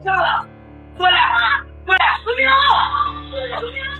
上了，过来，过来，苏明龙，苏明龙。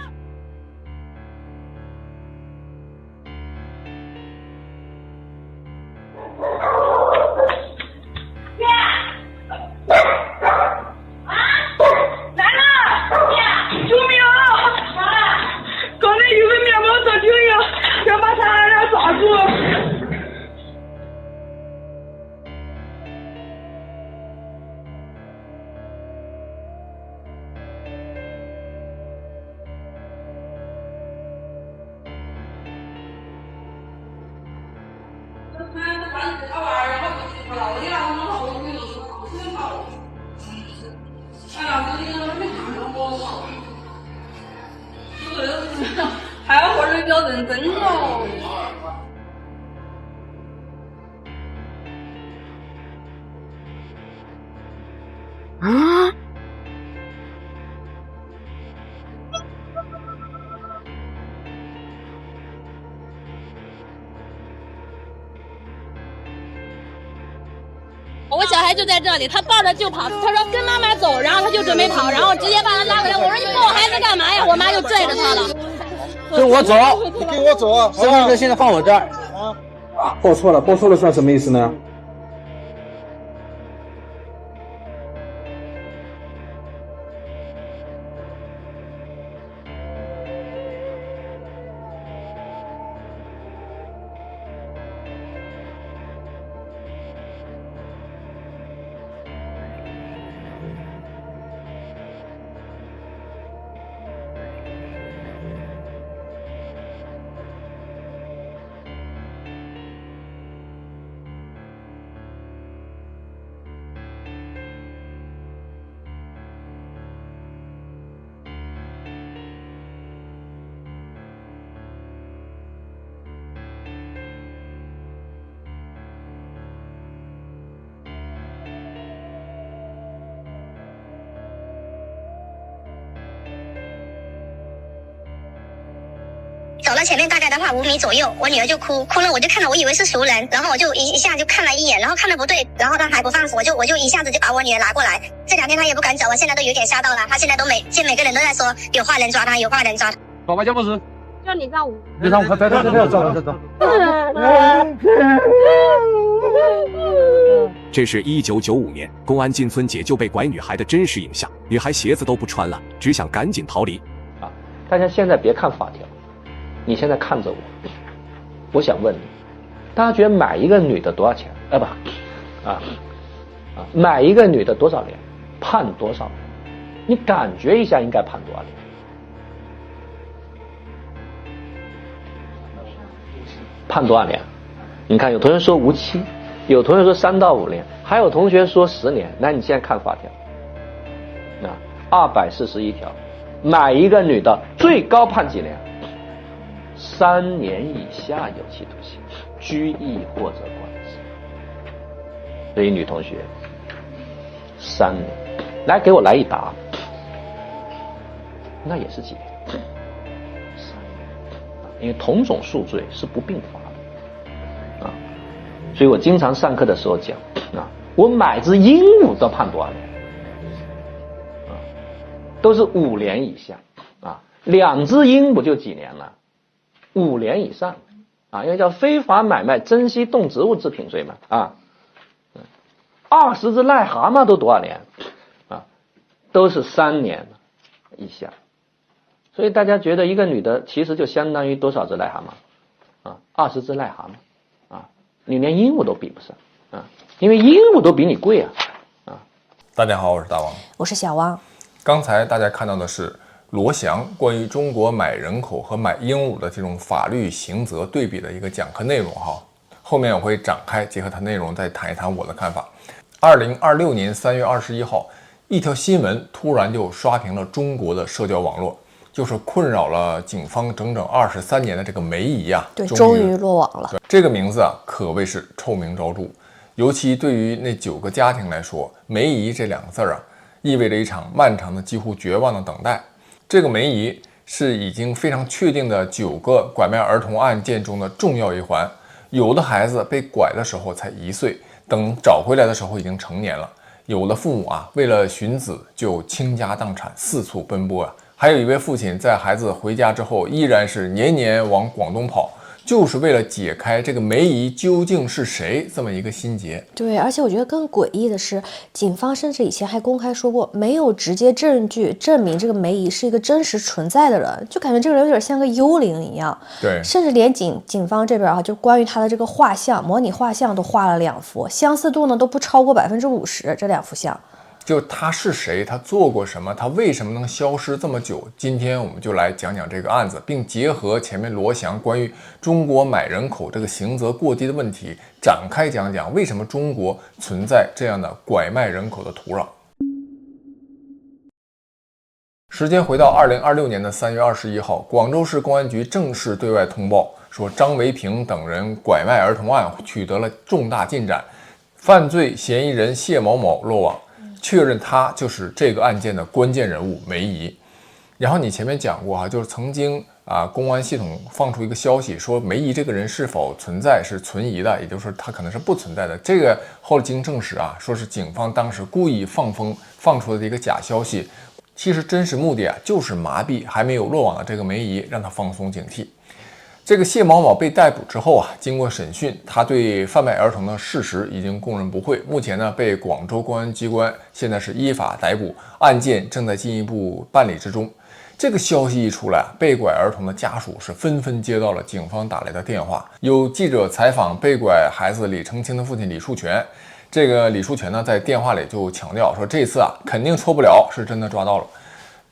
还要活得比较认真哦。啊！我小孩就在这里，他抱着就跑，他说跟妈妈走，然后他就准备跑，然后直接把他拉回来。我说你抱我孩子干嘛呀？我妈就拽着他了。跟我走，你跟我走啊！身份证现在放我这儿。报错了，报错了算什么意思呢？走到前面大概的话5米左右，我女儿就哭了，我就看到，我以为是熟人，然后我就一下就看了一眼，然后看的不对，然后她还不放手，我就一下子就把我女儿拿过来。这2天她也不敢走，我现在都有点吓到了，她现在都每个人都在说有坏人抓她，有坏人抓她。爸爸叫不是？叫你上午。你上午快走，走。这是1995年公安进村解救被拐女孩的真实影像，女孩鞋子都不穿了，只想赶紧逃离。大家现在别看法条，你现在看着我，我想问你，大家觉得买一个女的多少钱？买一个女的多少年？判多少年？你感觉一下应该判多少年？判多少年？你看有同学说无期，有同学说3到5年，还有同学说10年。那你现在看法条，241条，买一个女的最高判几年？3年以下有期徒刑、拘役或者管制。所以女同学3年，来给我来一答，那也是几年？3年，因为同种数罪是不并罚的啊。所以我经常上课的时候讲啊，我买只鹦鹉都判多少年？都是5年以下啊，2只鹦鹉就几年了？5年以上啊，因为叫非法买卖珍稀动植物制品罪嘛啊。20只癞蛤蟆都多少年啊？都是3年以下。所以大家觉得一个女的其实就相当于多少只癞蛤蟆啊？20只癞蛤蟆啊，你连鹦鹉都比不上啊，因为鹦鹉都比你贵啊。大家好，我是大王，我是小汪。刚才大家看到的是罗翔关于中国买人口和买鹦鹉的这种法律刑责对比的一个讲课内容哈。后面我会展开结合它内容再谈一谈我的看法。2026年3月21号，一条新闻突然就刷屏了中国的社交网络，就是困扰了警方整整23年的这个梅姨啊，对，终于落网了。这个名字啊，可谓是臭名昭著，尤其对于那9个家庭来说，梅姨这2个字啊，意味着一场漫长的、几乎绝望的等待。这个梅姨是已经非常确定的9个拐卖儿童案件中的重要一环。有的孩子被拐的时候才1岁，等找回来的时候已经成年了；有的父母啊，为了寻子就倾家荡产，四处奔波啊。还有一位父亲在孩子回家之后，依然是年年往广东跑，就是为了解开这个梅姨究竟是谁这么一个心结。对，而且我觉得更诡异的是，警方甚至以前还公开说过，没有直接证据证明这个梅姨是一个真实存在的人，就感觉这个人有点像个幽灵一样。对，甚至连警方这边就关于他的这个画像，模拟画像都画了2幅，相似度呢都不超过50%，这2幅像。就他是谁，他做过什么，他为什么能消失这么久？今天我们就来讲讲这个案子，并结合前面罗翔关于中国买人口这个刑责过低的问题，展开讲讲为什么中国存在这样的拐卖人口的土壤。时间回到2026年的3月21号，广州市公安局正式对外通报说，张维平等人拐卖儿童案取得了重大进展，犯罪嫌疑人谢某某落网。确认他就是这个案件的关键人物梅姨。然后你前面讲过就是曾经公安系统放出一个消息说梅姨这个人是否存在是存疑的，也就是说他可能是不存在的。这个后来经证实说是警方当时故意放出的一个假消息，其实真实目的就是麻痹还没有落网的这个梅姨，让他放松警惕。这个谢某某被逮捕之后经过审讯，他对贩卖儿童的事实已经供认不讳。目前呢，被广州公安机关现在是依法逮捕，案件正在进一步办理之中。这个消息一出来，被拐儿童的家属是纷纷接到了警方打来的电话。有记者采访被拐孩子李成清的父亲李树全，这个李树全呢在电话里就强调说，这次肯定错不了，是真的抓到了。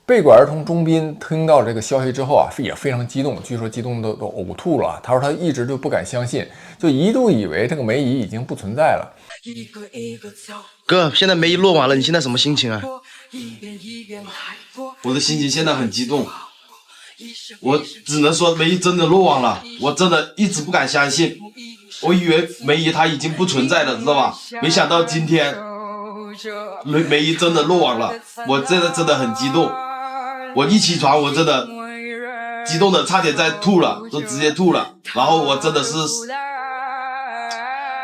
被拐儿童钟斌听到这个消息之后也非常激动，据说激动都呕吐了。他说他一直就不敢相信，就一度以为这个梅姨已经不存在了。哥，现在梅姨落网了，你现在什么心情啊？我的心情现在很激动，我只能说梅姨真的落网了，我真的一直不敢相信，我以为梅姨她已经不存在了，知道吧？没想到今天梅姨真的落网了，我真的很激动。我一起床，我真的激动的差点在吐了，都直接吐了。然后我真的是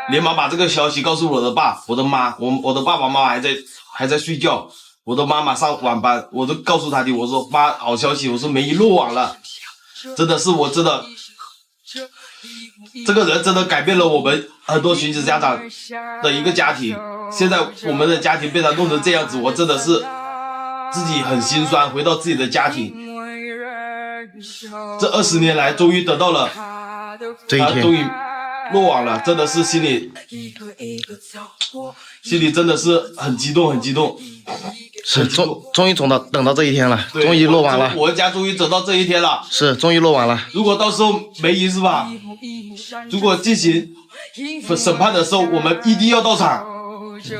连忙把这个消息告诉我的爸、我的妈，我的爸爸妈妈还在睡觉，我的妈妈上晚班，我都告诉他的，我说妈，好消息，我说梅姨落网了，真的是我真的，这个人真的改变了我们很多寻子家长的一个家庭。现在我们的家庭被他弄成这样子，我真的是自己很心酸，回到自己的家庭，这20年来终于得到了这一天，终于落网了，真的是心里真的是很激动，很激动。是终于等到这一天了，终于落网了。我家终于等到这一天了，是终于落网了。如果到时候梅姨是吧？如果进行审判的时候，我们一定要到场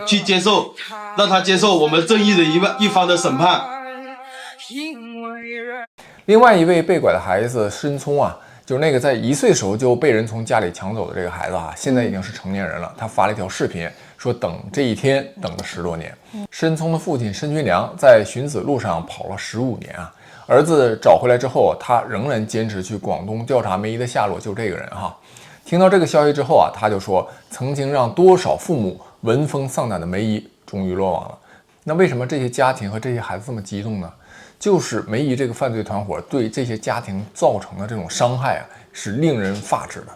去接受，让他接受我们正义的一方的审判。另外一位被拐的孩子申聪就是那个在1岁时候就被人从家里抢走的这个孩子现在已经是成年人了。他发了一条视频，说等这一天等了10多年。申聪的父亲申军良在寻子路上跑了15年儿子找回来之后，他仍然坚持去广东调查梅姨的下落，就这个人听到这个消息之后他就说，曾经让多少父母闻风丧胆的梅姨终于落网了。那为什么这些家庭和这些孩子这么激动呢？就是梅姨这个犯罪团伙对这些家庭造成的这种伤害是令人发指的。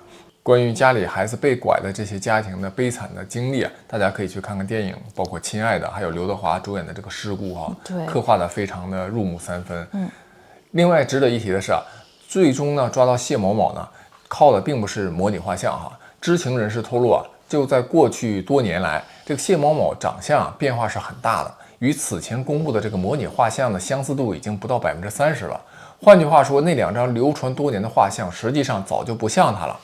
关于家里孩子被拐的这些家庭的悲惨的经历大家可以去看看电影，包括《亲爱的》还有刘德华主演的这个事故刻画的非常的入木三分。另外值得一提的是最终呢抓到谢某某呢，靠的并不是模拟画像知情人士透露就在过去多年来，这个谢某某长相变化是很大的，与此前公布的这个模拟画像的相似度已经不到30%了。换句话说，那2张流传多年的画像实际上早就不像他了。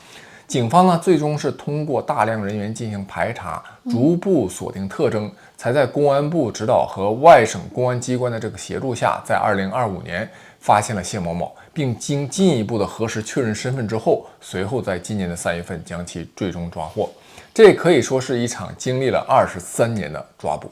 警方呢最终是通过大量人员进行排查，逐步锁定特征，才在公安部指导和外省公安机关的这个协助下，在2025年发现了谢某某，并经进一步的核实确认身份之后，随后在今年的3月份将其最终抓获。这可以说是一场经历了23年的抓捕。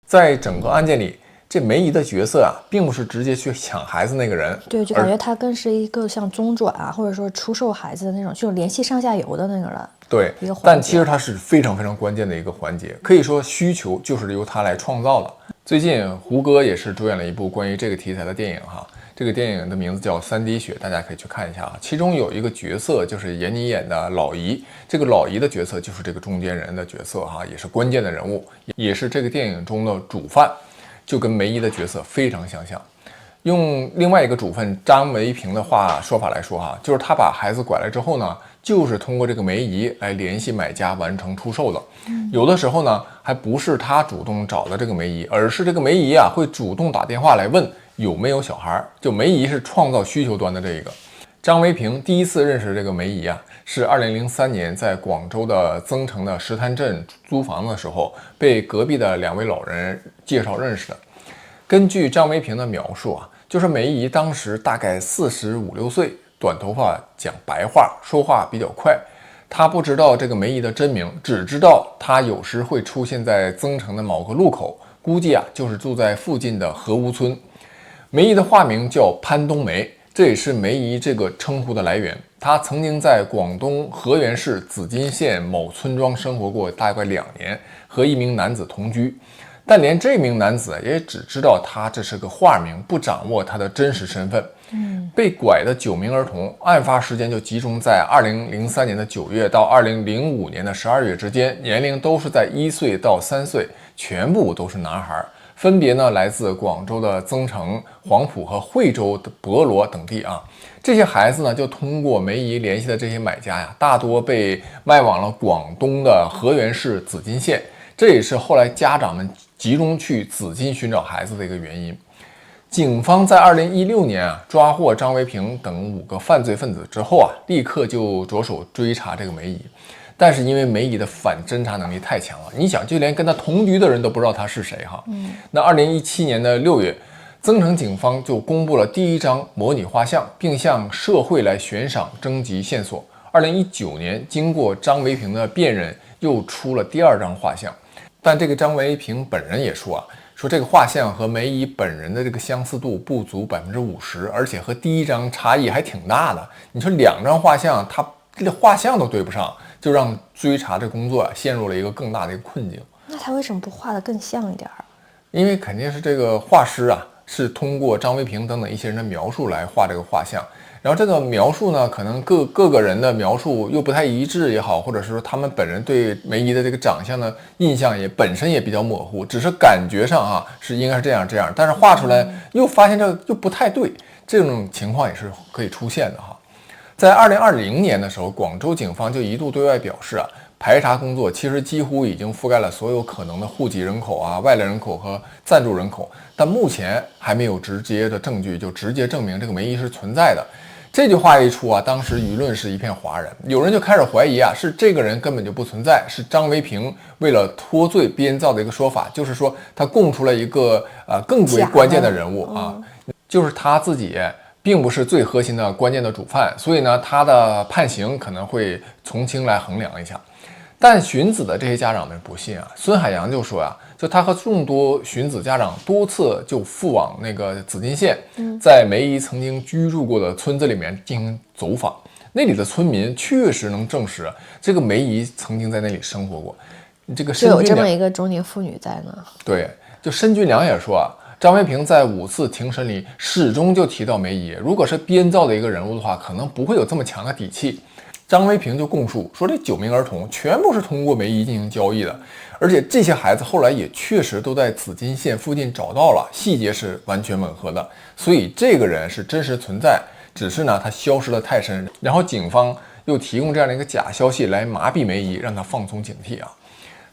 在整个案件里，这梅姨的角色啊，并不是直接去抢孩子那个人，对，就感觉她更是一个像中转啊，或者说出售孩子的那种，就联系上下游的那个人。对，但其实它是非常非常关键的一个环节，可以说需求就是由它来创造的。最近胡歌也是主演了一部关于这个题材的电影哈，这个电影的名字叫《三滴血》，大家可以去看一下啊。其中有一个角色就是闫妮演的老姨，这个老姨的角色就是这个中间人的角色哈，也是关键的人物，也是这个电影中的主犯，就跟梅姨的角色非常相像。用另外一个主犯张维平的说法来说哈，就是他把孩子拐来之后呢，就是通过这个梅姨来联系买家完成出售的。有的时候呢，还不是他主动找的这个梅姨，而是这个梅姨啊会主动打电话来问有没有小孩，就梅姨是创造需求端的这一个。张维平第一次认识这个梅姨啊，是2003年在广州的增城的石滩镇租房的时候，被隔壁的2位老人介绍认识的。根据张维平的描述啊，就是梅姨当时大概45、6岁，短头发，讲白话，说话比较快。他不知道这个梅姨的真名，只知道她有时会出现在增城的某个路口，估计啊就是住在附近的河屋村。梅姨的化名叫潘冬梅，这也是梅姨这个称呼的来源。她曾经在广东河源市紫金县某村庄生活过大概2年，和一名男子同居。但连这名男子也只知道他这是个化名，不掌握他的真实身份。被拐的9名儿童，案发时间就集中在2003年的9月到2005年的12月之间，年龄都是在1岁到3岁，全部都是男孩，分别呢来自广州的增城、黄埔和惠州的博罗等地啊。这些孩子呢，就通过梅姨联系的这些买家呀，大多被卖往了广东的河源市紫金县，这也是后来家长们集中去紫金寻找孩子的一个原因。警方在2016年啊抓获张维平等5个犯罪分子之后啊，立刻就着手追查这个梅姨。但是因为梅姨的反侦查能力太强了，你想就连跟他同居的人都不知道他是谁哈。那2017年的6月，增城警方就公布了第1张模拟画像，并向社会来悬赏征集线索。2019年，经过张维平的辨认，又出了第2张画像。但这个张维平本人也说说这个画像和梅姨本人的这个相似度不足50%，而且和第1张差异还挺大的。你说2张画像，他这画像都对不上，就让追查这工作陷入了一个更大的一个困境。那他为什么不画得更像一点？因为肯定是这个画师啊，是通过张维平等等一些人的描述来画这个画像。然后这个描述呢，可能各个人的描述又不太一致也好，或者是说他们本人对梅姨的这个长相的印象本身也比较模糊，只是感觉上是应该是这样，但是画出来又发现这又不太对，这种情况也是可以出现的哈。在2020年的时候，广州警方就一度对外表示排查工作其实几乎已经覆盖了所有可能的户籍人口外来人口和暂住人口，但目前还没有直接的证据就直接证明这个梅姨是存在的。这句话一出当时舆论是一片哗然，有人就开始怀疑是这个人根本就不存在，是张维平为了脱罪编造的一个说法，就是说他供出了一个更为关键的人物就是他自己并不是最核心的关键的主犯，所以呢他的判刑可能会从轻来衡量一下。但寻子的这些家长们不信孙海洋就说就他和众多寻子家长多次就赴往那个紫金县，在梅姨曾经居住过的村子里面进行走访，那里的村民确实能证实这个梅姨曾经在那里生活过。这个就有这么一个中年妇女在呢。对，就申军良也说张维平在5次庭审里始终就提到梅姨，如果是编造的一个人物的话，可能不会有这么强的底气。张维平就供述说，这9名儿童全部是通过梅姨进行交易的，而且这些孩子后来也确实都在紫金县附近找到了，细节是完全吻合的，所以这个人是真实存在，只是呢他消失得太深，然后警方又提供这样的一个假消息来麻痹梅姨，让他放松警惕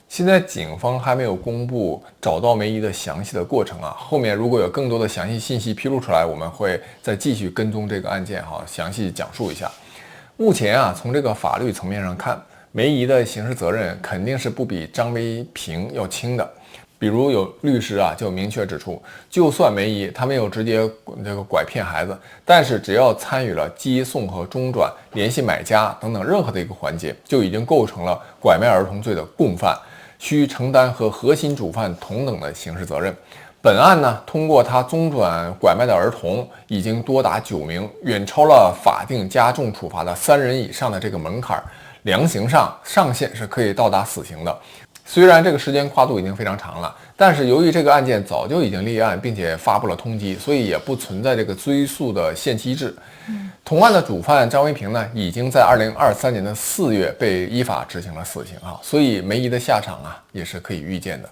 现在警方还没有公布找到梅姨的详细的过程后面如果有更多的详细信息披露出来，我们会再继续跟踪这个案件详细讲述一下。目前从这个法律层面上看，梅姨的刑事责任肯定是不比张维平要轻的。比如有律师就明确指出，就算梅姨她没有直接这个拐骗孩子，但是只要参与了接送和中转、联系买家等等任何的一个环节，就已经构成了拐卖儿童罪的共犯，需承担和核心主犯同等的刑事责任。本案呢，通过他中转拐卖的儿童已经多达9名，远超了法定加重处罚的3人以上的这个门槛，量刑上上限是可以到达死刑的。虽然这个时间跨度已经非常长了，但是由于这个案件早就已经立案，并且发布了通缉，所以也不存在这个追诉的限期制。同案的主犯张维平呢，已经在2023年的4月被依法执行了死刑啊，所以梅姨的下场啊也是可以预见的。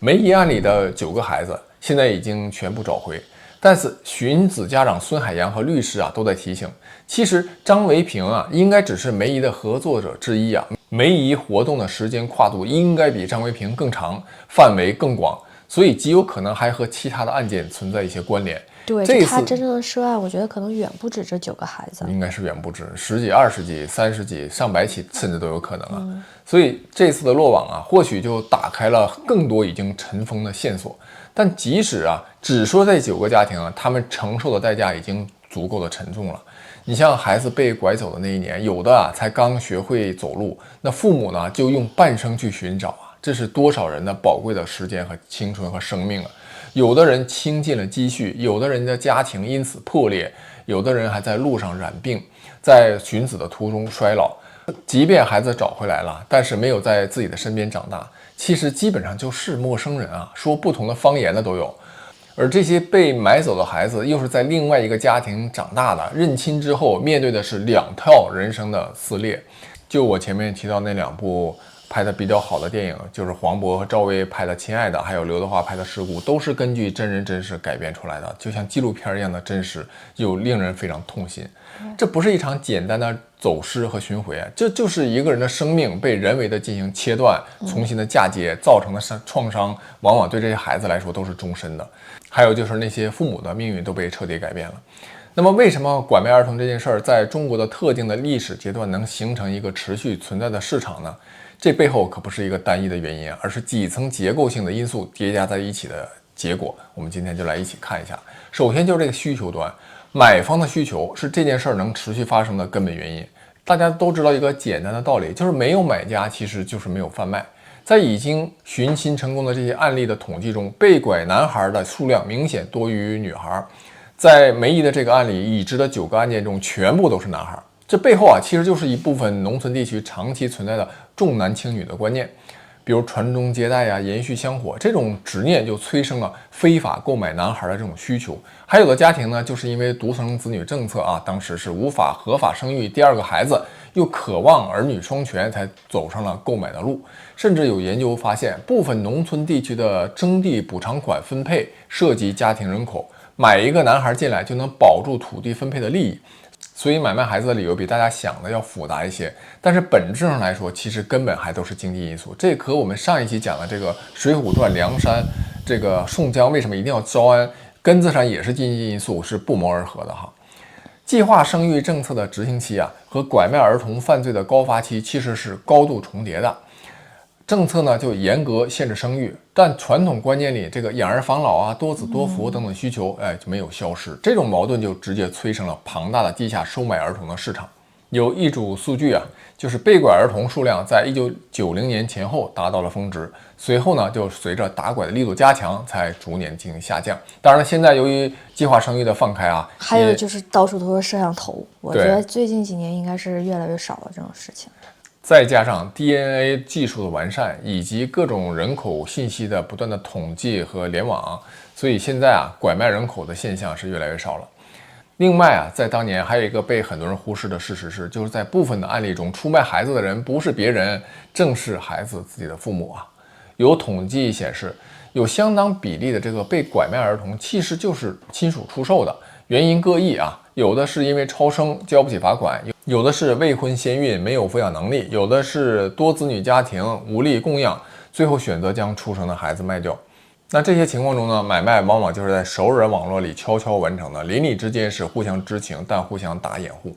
梅姨案里的9个孩子现在已经全部找回，但是寻子家长孙海洋和律师啊都在提醒，其实张维平啊应该只是梅姨的合作者之一啊，梅姨活动的时间跨度应该比张维平更长，范围更广，所以极有可能还和其他的案件存在一些关联。对，这他真正的涉案，我觉得可能远不止这9个孩子，应该是远不止10几、20几、30几、上百起，甚至都有可能啊。所以这次的落网啊，或许就打开了更多已经尘封的线索。但即使啊，只说这9个家庭啊，他们承受的代价已经足够的沉重了。你像孩子被拐走的那一年，有的啊才刚学会走路，那父母呢就用半生去寻找啊，这是多少人的宝贵的时间和青春和生命啊！有的人倾尽了积蓄，有的人的家庭因此破裂，有的人还在路上染病，在寻子的途中衰老。即便孩子找回来了，但是没有在自己的身边长大，其实基本上就是陌生人啊，说不同的方言的都有。而这些被买走的孩子又是在另外一个家庭长大的，认亲之后面对的是2套人生的撕裂。就我前面提到那2部拍的比较好的电影，就是黄渤和赵薇拍的《亲爱的》，还有刘德华拍的《事故》，都是根据真人真事改编出来的，就像纪录片一样的真实，又令人非常痛心。这不是一场简单的走失和巡回，这就是一个人的生命被人为的进行切断，重新的嫁接造成的创伤，往往对这些孩子来说都是终身的。还有就是那些父母的命运都被彻底改变了。那么为什么拐卖儿童这件事儿在中国的特定的历史阶段能形成一个持续存在的市场呢？这背后可不是一个单一的原因，而是几层结构性的因素叠加在一起的结果。我们今天就来一起看一下。首先就是这个需求端，买方的需求是这件事儿能持续发生的根本原因。大家都知道一个简单的道理，就是没有买家其实就是没有贩卖。在已经寻亲成功的这些案例的统计中，被拐男孩的数量明显多于女孩。在梅姨的这个案里，已知的9个案件中，全部都是男孩。这背后啊，其实就是一部分农村地区长期存在的重男轻女的观念，比如传宗接代呀、延续香火这种执念，就催生了非法购买男孩的这种需求。还有的家庭呢，就是因为独生子女政策啊，当时是无法合法生育第2个孩子，又渴望儿女双全，才走上了购买的路。甚至有研究发现，部分农村地区的征地补偿款分配涉及家庭人口，买一个男孩进来就能保住土地分配的利益。所以买卖孩子的理由比大家想的要复杂一些，但是本质上来说，其实根本还都是经济因素。这和我们上一期讲的这个《水浒传》梁山，这个宋江为什么一定要招安，根子上也是经济因素，是不谋而合的哈。计划生育政策的执行期啊，和拐卖儿童犯罪的高发期其实是高度重叠的。政策呢就严格限制生育，但传统观念里这个养儿防老啊、多子多福等等需求，就没有消失。这种矛盾就直接催生了庞大的地下收买儿童的市场。有一组数据啊，就是被拐儿童数量在1990年前后达到了峰值，随后呢就随着打拐的力度加强，才逐年进行下降。当然了，现在由于计划生育的放开啊，还有就是到处都是摄像头，我觉得最近几年应该是越来越少了这种事情。再加上 DNA 技术的完善，以及各种人口信息的不断的统计和联网，所以现在啊，拐卖人口的现象是越来越少了。另外啊，在当年还有一个被很多人忽视的事实是，就是在部分的案例中，出卖孩子的人不是别人，正是孩子自己的父母啊。有统计显示，有相当比例的这个被拐卖儿童其实就是亲属出售的，原因各异啊。有的是因为超生交不起罚款，有的是未婚先孕没有抚养能力，有的是多子女家庭无力供养，最后选择将出生的孩子卖掉。那这些情况中呢，买卖往往就是在熟人网络里悄悄完成的，邻里之间是互相知情，但互相打掩护。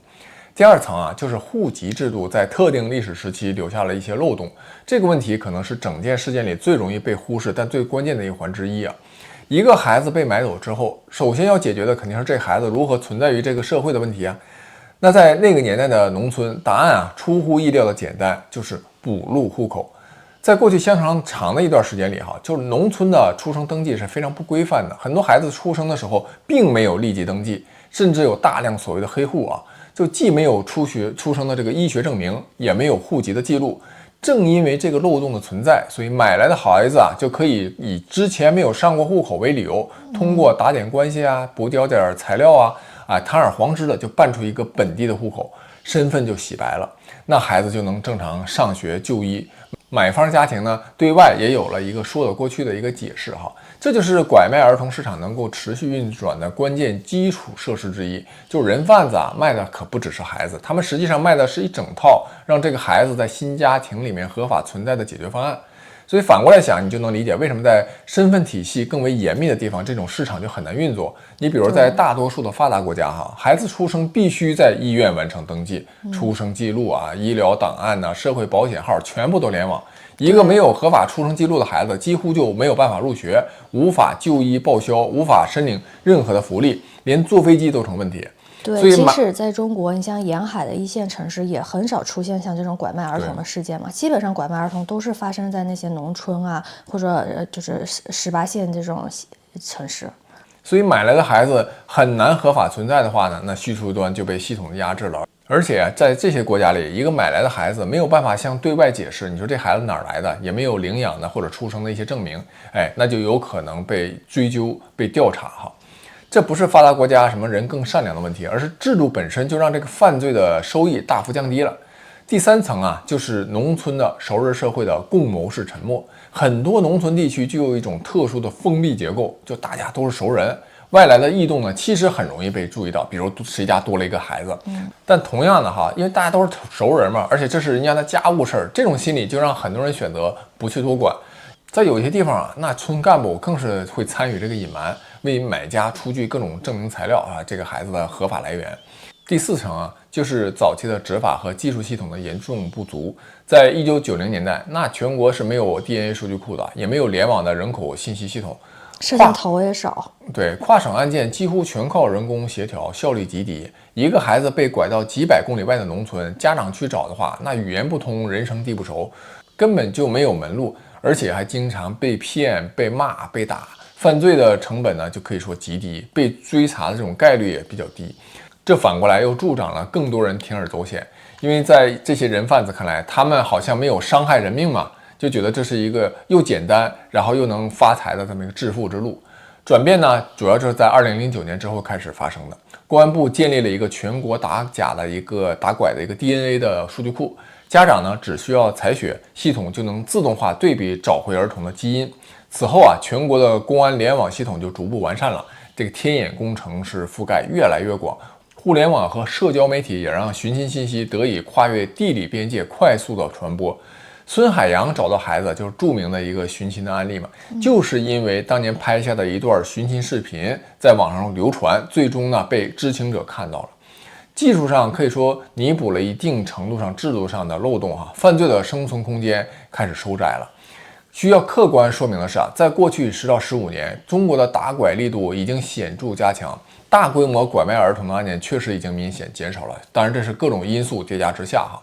第二层啊，就是户籍制度在特定历史时期留下了一些漏洞，这个问题可能是整件事件里最容易被忽视但最关键的一环之一啊。一个孩子被买走之后，首先要解决的肯定是这孩子如何存在于这个社会的问题啊。那在那个年代的农村，答案啊出乎意料的简单，就是补录户口。在过去相当长的一段时间里哈，就是农村的出生登记是非常不规范的，很多孩子出生的时候并没有立即登记，甚至有大量所谓的黑户啊，就既没有出生的这个医学证明，也没有户籍的记录。正因为这个漏洞的存在，所以买来的孩子啊，就可以以之前没有上过户口为理由，通过打点关系啊，补交点材料啊，堂而皇之的就办出一个本地的户口，身份就洗白了，那孩子就能正常上学就医。买方家庭呢，对外也有了一个说得过去的一个解释哈，这就是拐卖儿童市场能够持续运转的关键基础设施之一。就是人贩子啊，卖的可不只是孩子，他们实际上卖的是一整套让这个孩子在新家庭里面合法存在的解决方案。所以反过来想，你就能理解为什么在身份体系更为严密的地方，这种市场就很难运作。你比如在大多数的发达国家哈，孩子出生必须在医院完成登记，出生记录啊、医疗档案呐、社会保险号全部都联网。一个没有合法出生记录的孩子，几乎就没有办法入学，无法就医报销，无法申领任何的福利，连坐飞机都成问题。对，即使在中国，你像沿海的一线城市，也很少出现像这种拐卖儿童的事件嘛。基本上拐卖儿童都是发生在那些农村啊，或者就是18线这种城市。所以买来的孩子很难合法存在的话呢，那需求端就被系统压制了。而且在这些国家里，一个买来的孩子没有办法向对外解释，你说这孩子哪儿来的，也没有领养的或者出生的一些证明，那就有可能被追究、被调查哈。这不是发达国家什么人更善良的问题，而是制度本身就让这个犯罪的收益大幅降低了。第三层啊，就是农村的熟人社会的共谋式沉没。很多农村地区具有一种特殊的封闭结构，就大家都是熟人，外来的异动呢，其实很容易被注意到，比如谁家多了一个孩子。但同样的哈，因为大家都是熟人嘛，而且这是人家的家务事儿，这种心理就让很多人选择不去多管。在有些地方啊，那村干部更是会参与这个隐瞒，为买家出具各种证明材料啊，这个孩子的合法来源。第四层啊，就是早期的执法和技术系统的严重不足。在1990年代，那全国是没有 DNA 数据库的，也没有联网的人口信息系统，摄像头也少。对，跨省案件几乎全靠人工协调，效率极低。一个孩子被拐到几百公里外的农村，家长去找的话，那语言不通，人生地不熟，根本就没有门路。而且还经常被骗、被骂、被打，犯罪的成本呢就可以说极低，被追查的这种概率也比较低。这反过来又助长了更多人铤而走险，因为在这些人贩子看来，他们好像没有伤害人命嘛，就觉得这是一个又简单，然后又能发财的这么一个致富之路。转变呢，主要就是在2009年之后开始发生的。公安部建立了一个全国打假的打拐的一个 DNA 的数据库。家长呢只需要采血，系统就能自动化对比找回儿童的基因。此后啊，全国的公安联网系统就逐步完善了，这个天眼工程是覆盖越来越广。互联网和社交媒体也让寻亲信息得以跨越地理边界，快速的传播。孙海洋找到孩子就是著名的一个寻亲的案例嘛，就是因为当年拍下的一段寻亲视频在网上流传，最终呢被知情者看到了。技术上可以说弥补了一定程度上制度上的漏洞哈，犯罪的生存空间开始收窄了。需要客观说明的是啊，在过去10到15年，中国的打拐力度已经显著加强，大规模拐卖儿童的案件确实已经明显减少了。当然这是各种因素叠加之下哈，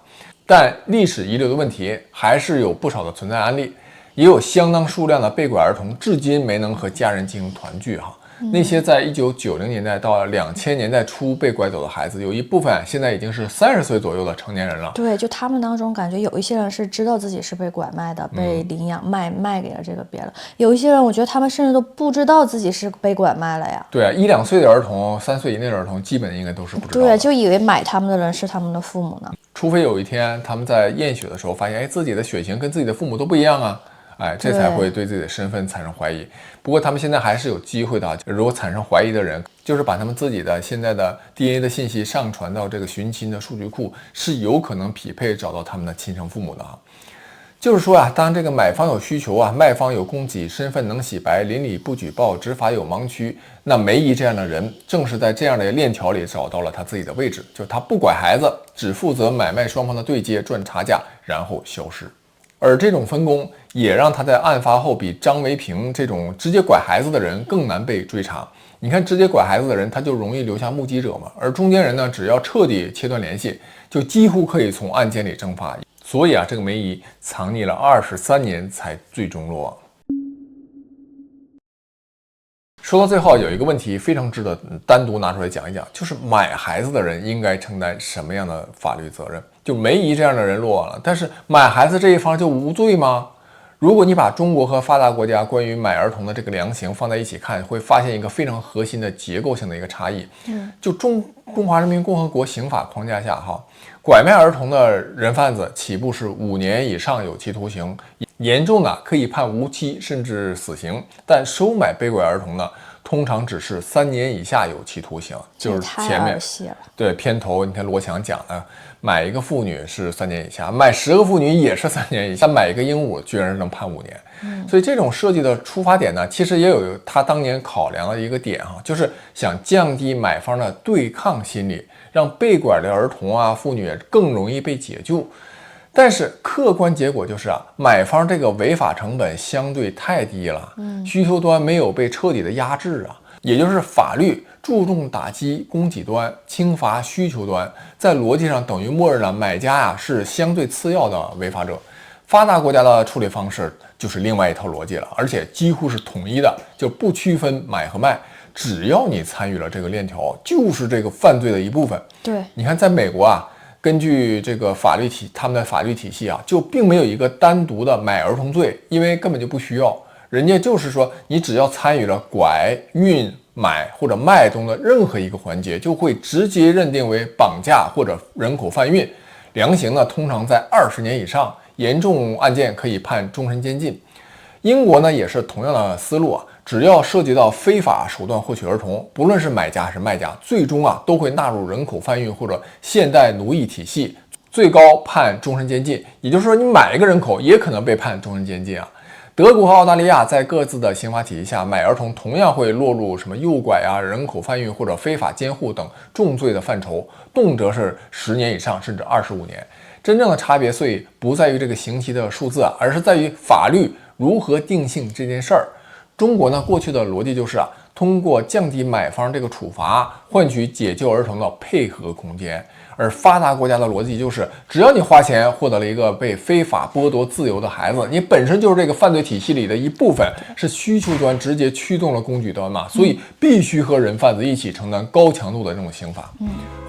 但历史遗留的问题还是有不少的存在案例，也有相当数量的被拐儿童至今没能和家人进行团聚哈。那些在1990年代到2000年代初被拐走的孩子，有一部分现在已经是30岁左右的成年人了。对，就他们当中感觉有一些人是知道自己是被拐卖的，被领养卖给了这个别人。有一些人，我觉得他们甚至都不知道自己是被拐卖了呀。对啊，1、2岁的儿童，3岁以内的儿童，基本应该都是不知道的。对，就以为买他们的人是他们的父母呢。除非有一天他们在验血的时候发现，自己的血型跟自己的父母都不一样啊。这才会对自己的身份产生怀疑。不过他们现在还是有机会的，如果产生怀疑的人，就是把他们自己的现在的 DNA 的信息上传到这个寻亲的数据库，是有可能匹配找到他们的亲生父母的哈。就是说啊，当这个买方有需求啊，卖方有供给，身份能洗白，邻里不举报，执法有盲区，那梅姨这样的人，正是在这样的链条里找到了他自己的位置，就是他不拐孩子，只负责买卖双方的对接，赚差价，然后消失。而这种分工也让他在案发后比张维平这种直接拐孩子的人更难被追查。你看，直接拐孩子的人他就容易留下目击者嘛，而中间人呢，只要彻底切断联系，就几乎可以从案件里蒸发。所以啊，这个梅姨藏匿了23年才最终落网。说到最后，有一个问题非常值得单独拿出来讲一讲，就是买孩子的人应该承担什么样的法律责任？就梅姨这样的人落网了，但是买孩子这一方就无罪吗？如果你把中国和发达国家关于买儿童的这个量刑放在一起看，会发现一个非常核心的结构性的一个差异。就中华人民共和国刑法框架下，拐卖儿童的人贩子起步是5年以上有期徒刑，严重的可以判无期甚至死刑，但收买被拐儿童呢，通常只是3年以下有期徒刑。就是前面对片头，你看罗翔讲的，买一个妇女是3年以下，买10个妇女也是3年以下，买一个鹦鹉居然是能判5年。所以这种设计的出发点呢，其实也有他当年考量的一个点就是想降低买方的对抗心理，让被拐的儿童啊、妇女更容易被解救。但是客观结果就是买方这个违法成本相对太低了，需求端没有被彻底的压制也就是法律注重打击供给端，轻罚需求端，在逻辑上等于默认了买家是相对次要的违法者。发达国家的处理方式就是另外一套逻辑了，而且几乎是统一的，就不区分买和卖，只要你参与了这个链条，就是这个犯罪的一部分。对，你看在美国根据这个他们的法律体系就并没有一个单独的买儿童罪，因为根本就不需要。人家就是说，你只要参与了拐运、买或者卖中的任何一个环节，就会直接认定为绑架或者人口贩运，量刑呢通常在20年以上，严重案件可以判终身监禁。英国呢也是同样的思路只要涉及到非法手段获取儿童，不论是买家还是卖家，最终都会纳入人口贩运或者现代奴役体系，最高判终身监禁。也就是说，你买一个人口也可能被判终身监禁德国和澳大利亚在各自的刑法体系下，买儿童同样会落入什么诱拐人口贩运或者非法监护等重罪的范畴，动辄是10年以上甚至25年。真正的差别所以不在于这个刑期的数字而是在于法律如何定性这件事儿。中国呢，过去的逻辑就是通过降低买方这个处罚，换取解救儿童的配合空间。而发达国家的逻辑就是，只要你花钱获得了一个被非法剥夺自由的孩子，你本身就是这个犯罪体系里的一部分，是需求端直接驱动了供给端嘛，所以必须和人贩子一起承担高强度的这种刑罚。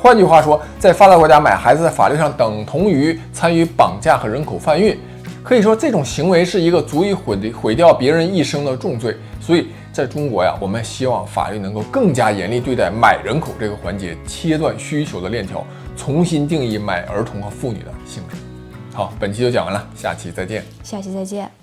换句话说，在发达国家买孩子在法律上等同于参与绑架和人口贩运，可以说这种行为是一个足以毁掉别人一生的重罪。所以在中国我们希望法律能够更加严厉对待买人口这个环节，切断需求的链条，重新定义买儿童和妇女的性质。好，本期就讲完了，下期再见。下期再见。